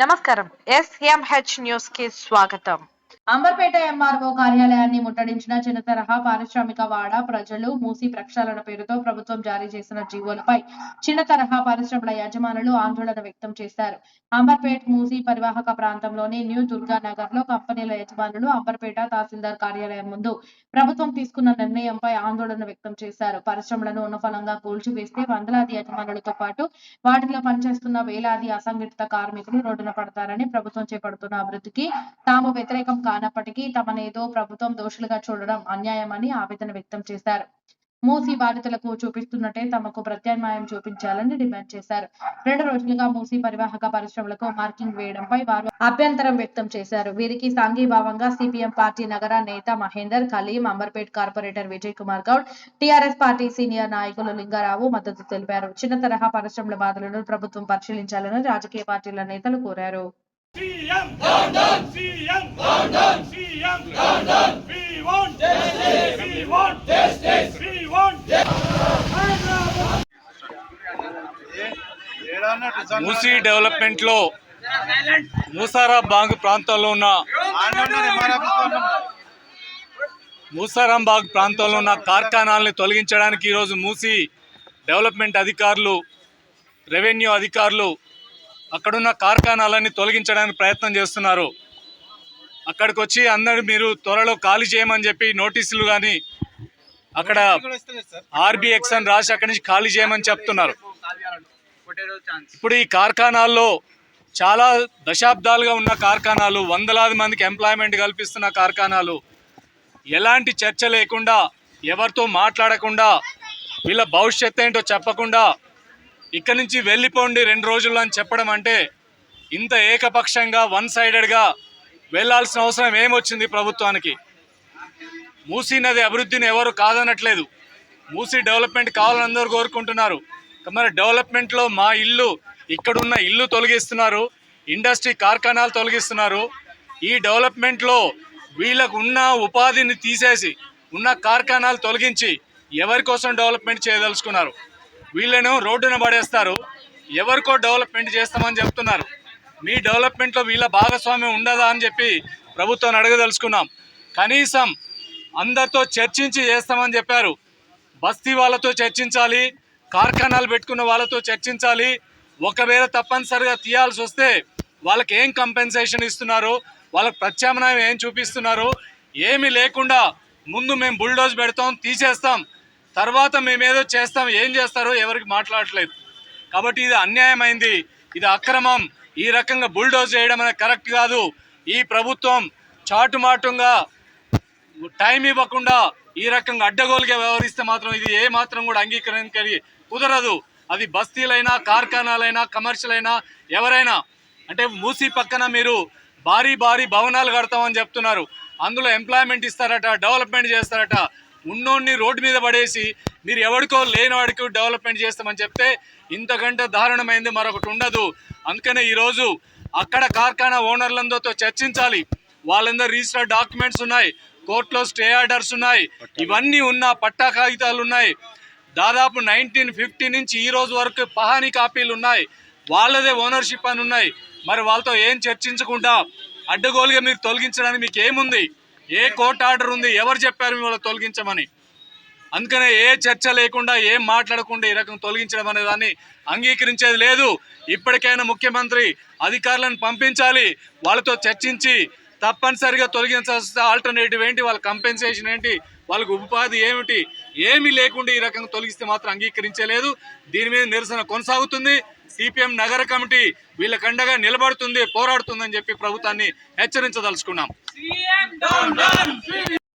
నమస్కారం. SMH news కి స్వాగతం. అంబర్పేట ఎంఆర్ఓ కార్యాలయాన్ని ముట్టడించిన చిన్న తరహా పారిశ్రామిక వాడ ప్రజలు మూసి ప్రక్షాళన పేరుతో ప్రభుత్వం జారీ చేసిన జీవోలపై చిన్న తరహా పరిశ్రమల యజమానులు ఆందోళన వ్యక్తం చేశారు. అంబర్పేట్ మూసి పరివాహక ప్రాంతంలోని న్యూ దుర్గానగర్ లో కంపెనీల యజమానులు అంబర్పేట తహసీల్దార్ కార్యాలయం ముందు ప్రభుత్వం తీసుకున్న నిర్ణయంపై ఆందోళన వ్యక్తం చేశారు. పరిశ్రమలను ఉన్నఫలంగా కూల్చివేస్తే వందలాది యజమానులతో పాటు వాటిలో పనిచేస్తున్న వేలాది అసంఘటిత కార్మికులు రోడ్డున పడతారని, ప్రభుత్వం చేపడుతున్న అభివృద్ధికి తాము వ్యతిరేకం కానప్పటికీ తమనేదో ప్రభుత్వం దోషులుగా చూడడం అన్యాయమని ఆవేదన వ్యక్తం చేశారు. మూసి బాధితులకు చూపిస్తున్నట్టే తమకు ప్రత్యామ్నాయం చూపించాలని డిమాండ్ చేశారు. 2 రోజులుగా మూసి పరివాహక పరిశ్రమలకు మార్కింగ్ వేయడంపై వారు అభ్యంతరం వ్యక్తం చేశారు. వీరికి సాంఘీభావంగా సిపిఎం పార్టీ నగర నేత Mahender, Kaleem, Amberpet corporator Vijay Kumar Goud, TRS party senior నాయకులు లింగారావు మద్దతు తెలిపారు. చిన్న తరహా పరిశ్రమల బాధలను ప్రభుత్వం పరిశీలించాలని రాజకీయ పార్టీల నేతలు కోరారు. CM down down, CM down down, CM down down. We want justice. We want justice. We want Musi development లో మూసారాంబాగ్ ప్రాంతంలో ఉన్న కార్ఖానాలను తొలగించడానికి ఈరోజు మూసీ డెవలప్మెంట్ అధికారులు, రెవెన్యూ అధికారులు అక్కడున్న కార్ఖానాలన్నీ తొలగించడానికి ప్రయత్నం చేస్తున్నారు. అక్కడికి వచ్చి అందరూ మీరు త్వరలో ఖాళీ చేయమని చెప్పి నోటీసులు కానీ అక్కడ RBX అని రాసి అక్కడి నుంచి ఖాళీ చేయమని చెప్తున్నారు. ఇప్పుడు ఈ కార్ఖానాల్లో చాలా దశాబ్దాలుగా ఉన్న కార్ఖానాలు, వందలాది మందికి ఎంప్లాయ్మెంట్ కల్పిస్తున్న కార్ఖానాలు ఎలాంటి చర్చ లేకుండా, ఎవరితో మాట్లాడకుండా, వీళ్ళ భవిష్యత్తు ఏంటో చెప్పకుండా ఇక్కడి నుంచి వెళ్ళిపోండి 2 రోజుల్లో అని చెప్పడం అంటే ఇంత ఏకపక్షంగా వన్ సైడెడ్గా వెళ్లాల్సిన అవసరం ఏమొచ్చింది ప్రభుత్వానికి? మూసీ నది అభివృద్ధిని ఎవరు కాదనట్లేదు. మూసీ డెవలప్మెంట్ కావాలని అందరూ కోరుకుంటున్నారు. మరి డెవలప్మెంట్లో మా ఇల్లు, ఇక్కడున్న ఇల్లు తొలగిస్తున్నారు, ఇండస్ట్రీ కార్ఖానాలు తొలగిస్తున్నారు. ఈ డెవలప్మెంట్లో వీళ్ళకు ఉన్న ఉపాధిని తీసేసి ఉన్న కార్ఖానాలు తొలగించి ఎవరి కోసం డెవలప్మెంట్ చేయదలుచుకున్నారు? వీళ్ళను రోడ్డున పడేస్తారు, ఎవరికో డెవలప్మెంట్ చేస్తామని చెప్తున్నారు. మీ డెవలప్మెంట్లో వీళ్ళ భాగస్వామ్యం ఉండదా అని చెప్పి ప్రభుత్వాన్ని అడగదలుచుకున్నాం. కనీసం అందరితో చర్చించి చేస్తామని చెప్పారు. బస్తీ వాళ్ళతో చర్చించాలి, కార్ఖానాలు పెట్టుకున్న వాళ్ళతో చర్చించాలి. ఒకవేళ తప్పనిసరిగా తీయాల్సి వస్తే వాళ్ళకి ఏం కంపెన్సేషన్ ఇస్తున్నారు, వాళ్ళకి ప్రత్యామ్నాయం ఏం చూపిస్తున్నారు, ఏమీ లేకుండా ముందు మేము బుల్డోజ్ పెడతాం, తీసేస్తాం, తర్వాత మేమేదో చేస్తాం, ఏం చేస్తారో ఎవరికి మాట్లాడట్లేదు. కాబట్టి ఇది అన్యాయమైంది, ఇది అక్రమం. ఈ రకంగా బుల్డోజ్ చేయడం అనేది కరెక్ట్ కాదు. ఈ ప్రభుత్వం చాటుమాటుగా టైం ఇవ్వకుండా ఈ రకంగా అడ్డగోలుగా వ్యవహరిస్తే మాత్రం ఇది ఏ మాత్రం కూడా అంగీకరించడానికి కుదరదు. అది బస్తీలైనా, కార్ఖానాలైనా, కమర్షియల్ అయినా, ఎవరైనా. అంటే మూసీ పక్కన మీరు భారీ భారీ భవనాలు కడతామని చెప్తున్నారు, అందులో ఎంప్లాయ్మెంట్ ఇస్తారట, డెవలప్మెంట్ చేస్తారట. ఉన్నోడిని రోడ్డు మీద పడేసి మీరు ఎవరికో లేని వాడికి డెవలప్మెంట్ చేస్తామని చెప్తే ఇంతకంటే దారుణమైంది మరొకటి ఉండదు. అందుకనే ఈరోజు అక్కడ కార్ఖానా ఓనర్లందరితో చర్చించాలి. వాళ్ళందరూ రిజిస్టర్డ్ డాక్యుమెంట్స్ ఉన్నాయి, కోర్టులో స్టే ఆర్డర్స్ ఉన్నాయి, ఇవన్నీ ఉన్న పట్టా కాగితాలు ఉన్నాయి. దాదాపు 1950 నుంచి ఈ రోజు వరకు పహానీ కాపీలు ఉన్నాయి, వాళ్ళదే ఓనర్షిప్ అని ఉన్నాయి. మరి వాళ్ళతో ఏం చర్చించకుండా అడ్డగోలుగా మీరు తొలగించడానికి మీకు ఏముంది? ఏ కోర్టు ఆర్డర్ ఉంది? ఎవరు చెప్పారు మిమ్మల్ని తొలగించమని? అందుకనే ఏ చర్చ లేకుండా, ఏం మాట్లాడకుండా ఈ రకం తొలగించడం అనే దాన్ని అంగీకరించేది లేదు. ఇప్పటికైనా ముఖ్యమంత్రి అధికారులను పంపించాలి, వాళ్ళతో చర్చించి తప్పనిసరిగా తొలగించాల్సిన ఆల్టర్నేటివ్ ఏంటి, వాళ్ళ కంపెన్సేషన్ ఏంటి, వాళ్ళకు ఉపాధి ఏమిటి, ఏమీ లేకుండా ఈ రకంగా తొలగిస్తే మాత్రం అంగీకరించలేదు. దీని మీద నిరసన కొనసాగుతుంది. సిపిఎం నగర కమిటీ వీళ్ళకి అండగా నిలబడుతుంది, పోరాడుతుందని చెప్పి ప్రభుత్వాన్ని హెచ్చరించదలుచుకున్నాం.